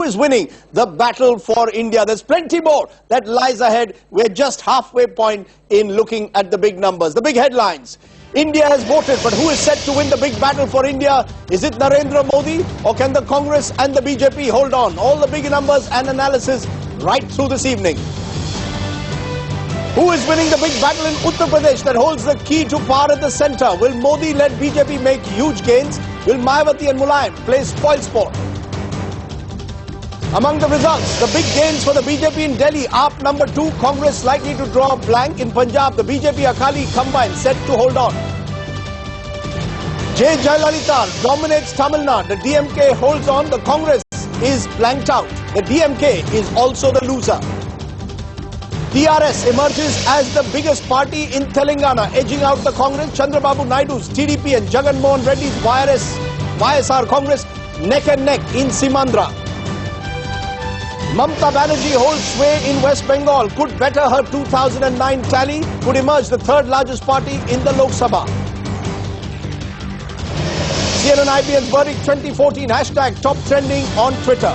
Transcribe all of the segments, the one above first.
is winning the battle for India? There's plenty more that lies ahead. We're just halfway point in looking at the big numbers, the big headlines. India has voted, but who is set to win the big battle for India? Is it Narendra Modi, or can the Congress and the BJP hold on? All the big numbers and analysis right through this evening. Who is winning the big battle in Uttar Pradesh that holds the key to power at the centre? Will Modi-led BJP make huge gains? Will Mayawati and Mulayam play spoil sport? Among the results, the big gains for the BJP in Delhi, AAP number 2, Congress likely to draw a blank. In Punjab, the BJP Akali combined set to hold on. J. Jayalalitha dominates Tamil Nadu. The DMK holds on. The Congress is blanked out. The DMK is also the loser. TRS emerges as the biggest party in Telangana, edging out the Congress. Chandrababu Naidu's TDP and Jagan Mohan Reddy's YSR Congress neck and neck in Simandra. Mamata Banerjee holds sway in West Bengal, could better her 2009 tally, could emerge the third largest party in the Lok Sabha. CNN-IBN verdict 2014, hashtag top trending on Twitter.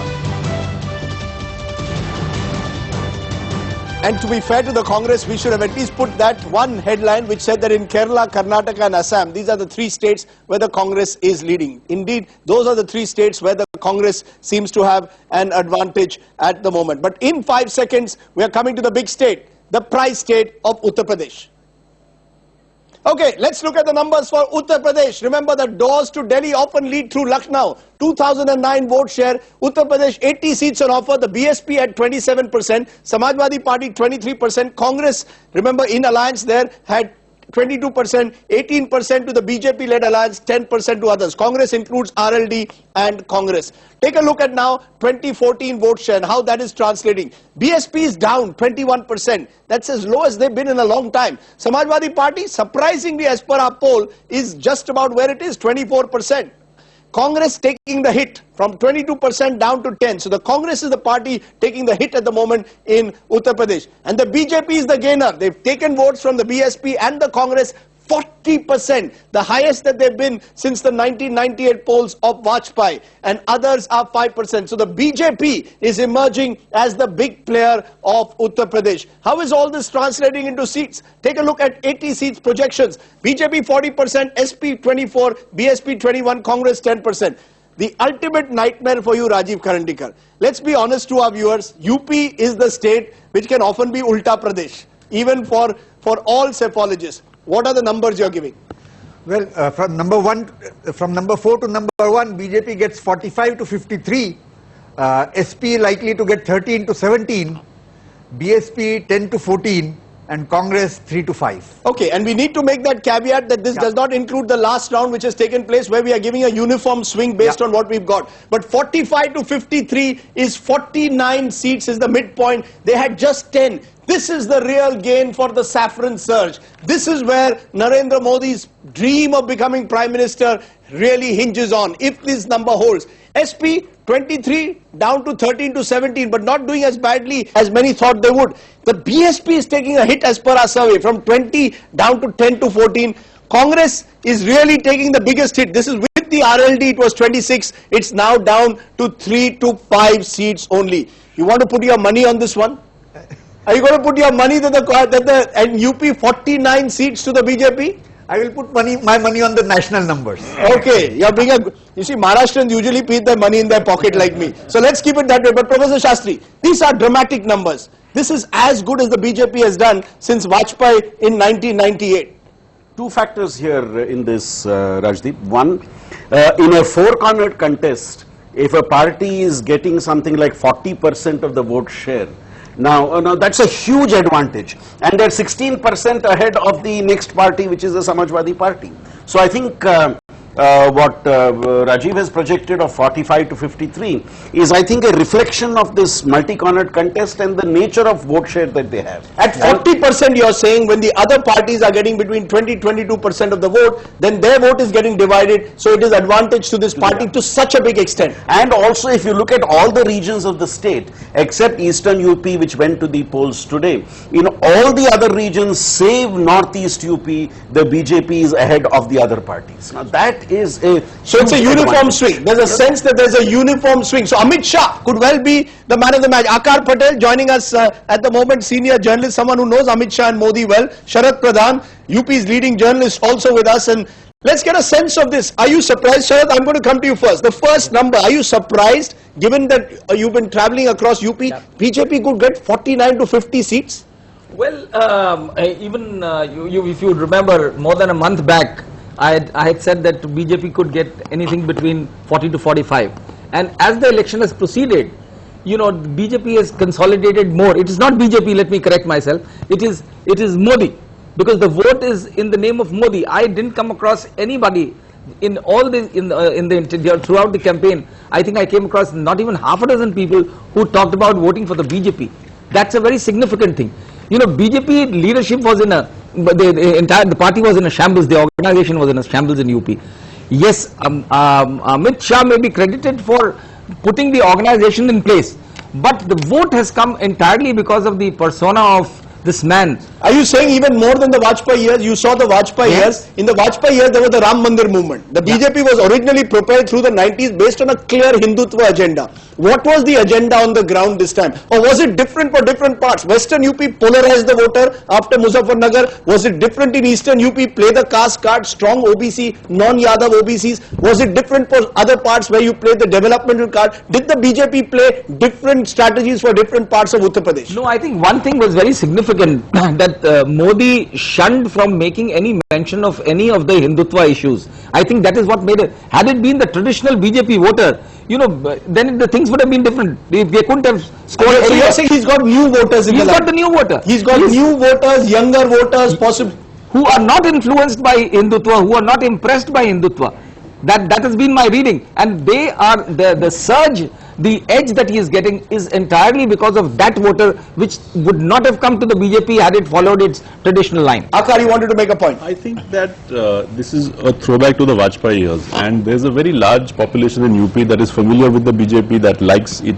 And to be fair to the Congress, we should have at least put that one headline which said that in Kerala, Karnataka and Assam, these are the 3 states where the Congress is leading. Indeed, those are the 3 states where the Congress seems to have an advantage at the moment. But in 5 seconds, we are coming to the big state, the prize state of Uttar Pradesh. Okay, let's look at the numbers for Uttar Pradesh. Remember that doors to Delhi often lead through Lucknow. 2009 vote share, Uttar Pradesh 80 seats on offer, the BSP at 27%, Samajwadi Party 23%, Congress, remember in alliance there, had 22%, 18% to the BJP-led alliance, 10% to others. Congress includes RLD and Congress. Take a look at now 2014 vote share and how that is translating. BSP is down 21%. That's as low as they've been in a long time. Samajwadi Party, surprisingly as per our poll, is just about where it is, 24%. Congress taking the hit from 22% down to 10. So the Congress is the party taking the hit at the moment in Uttar Pradesh. And the BJP is the gainer. They've taken votes from the BSP and the Congress, 40%, the highest that they've been since the 1998 polls of Vajpayee, and others are 5%. So the BJP is emerging as the big player of Uttar Pradesh. How is all this translating into seats? Take a look at 80 seats projections. BJP 40%, SP 24%, BSP 21%, Congress 10%. The ultimate nightmare for you, Rajiv Karandikar. Let's be honest to our viewers, UP is the state which can often be Ulta Pradesh, even for all psephologists. What are the numbers you are giving? Well, from number 4 to number 1, BJP gets 45 to 53, SP likely to get 13 to 17, BSP 10 to 14, and Congress 3 to 5. Okay, and we need to make that caveat that this does not include the last round which has taken place where we are giving a uniform swing based on what we've got. But 45 to 53 is 49 seats is the midpoint. They had just 10. This is the real gain for the saffron surge. This is where Narendra Modi's dream of becoming Prime Minister really hinges on, if this number holds. SP 23 down to 13 to 17, but not doing as badly as many thought they would. The BSP is taking a hit as per our survey, from 20 down to 10 to 14. Congress is really taking the biggest hit. This is with the RLD, it was 26. It's now down to 3 to 5 seats only. You want to put your money on this one? Are you going to put your money that and UP 49 seats to the BJP? I will put my money on the national numbers. Okay, you see, Maharashtrians usually put their money in their pocket like me. So let's keep it that way. But Professor Shastri, these are dramatic numbers. This is as good as the BJP has done since Vajpayee in 1998. 2 factors here in this, Rajdeep. One, in a 4-cornered contest, if a party is getting something like 40% of the vote share, now that's a huge advantage, and they're 16% ahead of the next party, which is the Samajwadi Party. So I think what Rajiv has projected of 45 to 53 is, I think, a reflection of this multi-cornered contest and the nature of vote share that they have. At 40% you are saying, when the other parties are getting between 20-22% of the vote, then their vote is getting divided, so it is advantage to this party to such a big extent. And also, if you look at all the regions of the state, except Eastern UP, which went to the polls today, in all the other regions, save Northeast UP, the BJP is ahead of the other parties. Now that is a... So it's a uniform swing. There's a sense that there's a uniform swing. So Amit Shah could well be the man of the match. Akar Patel joining us at the moment, senior journalist, someone who knows Amit Shah and Modi well. Sharad Pradhan, UP's leading journalist, also with us. And let's get a sense of this. Are you surprised, Sharad? I'm going to come to you first. The first number, are you surprised, given that you've been traveling across UP, BJP could get 49 to 50 seats? Well, even if you remember, more than a month back, I had said that BJP could get anything between 40 to 45. And as the election has proceeded, you know, BJP has consolidated more. It is not BJP, let me correct myself. It is Modi, because the vote is in the name of Modi. I didn't come across anybody in all the throughout the campaign. I think I came across not even half a dozen people who talked about voting for the BJP. That's a very significant thing. You know, BJP leadership was in the party was in a shambles. The organization was in a shambles in UP. Yes, Amit Shah may be credited for putting the organization in place, but the vote has come entirely because of the persona of this man. Are you saying even more than the Vajpayee years? You saw the Vajpayee years. In the Vajpayee years, there was the Ram Mandir movement. The BJP was originally propelled through the 90s based on a clear Hindutva agenda. What was the agenda on the ground this time? Or was it different for different parts? Western UP polarized the voter after Muzaffarnagar. Was it different in Eastern UP? Play the caste card, strong OBC, non-Yadav OBCs. Was it different for other parts where you played the developmental card? Did the BJP play different strategies for different parts of Uttar Pradesh? No, I think one thing was very significant, that Modi shunned from making any mention of any of the Hindutva issues. I think that is what made it. Had it been the traditional BJP voter, you know, then the things would have been different. They couldn't have scored. So you're saying he's got new voters in the line? He's got the new voter. He's got new voters, younger voters, possibly, who are not influenced by Hindutva, who are not impressed by Hindutva. That has been my reading, and they are the surge, the edge that he is getting is entirely because of that voter, which would not have come to the BJP had it followed its traditional line. Akar, you wanted to make a point. I think that this is a throwback to the Vajpayee years, and there's a very large population in UP that is familiar with the BJP, that likes it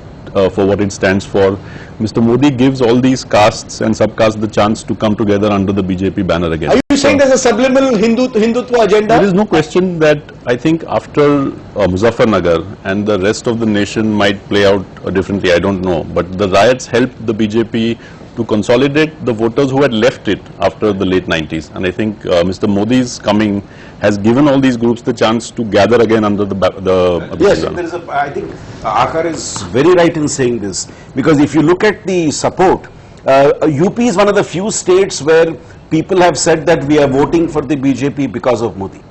for what it stands for. Mr. Modi gives all these castes and subcastes the chance to come together under the BJP banner again. Are you saying there's a subliminal Hindutva agenda? There is no question that I think after Muzaffarnagar and the rest of the nation might play out differently, I don't know. But the riots helped the BJP to consolidate the voters who had left it after the late 90s. And I think Mr. Modi's coming has given all these groups the chance to gather again under the Yes, there is I think Akar is very right in saying this, because if you look at the support, UP is one of the few states where people have said that we are voting for the BJP because of Modi.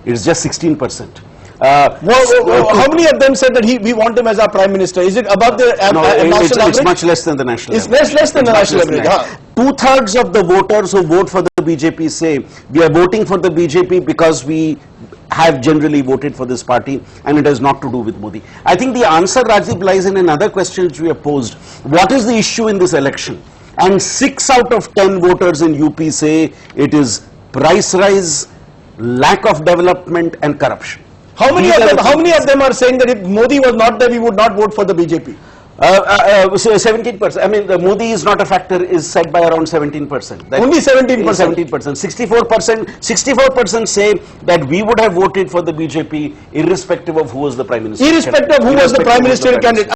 It's just 16%. How many of them said that we want him as our prime minister? Is it above the national average? It's much less than the national average. It's It's less than the national average. Two-thirds of the voters who vote for the BJP say we are voting for the BJP because we have generally voted for this party and it has not to do with Modi. I think the answer, Rajiv, lies in another question which we have posed. What is the issue in this election? And 6 out of 10 voters in UP say it is price rise, lack of development and corruption. How many of them are saying that if Modi was not there, we would not vote for the BJP? 17%. I mean, the Modi is not a factor is said by around 17%. Only 17%. 17%. 64% say that we would have voted for the BJP irrespective of who was the prime minister. Irrespective of who was the prime ministerial candidate.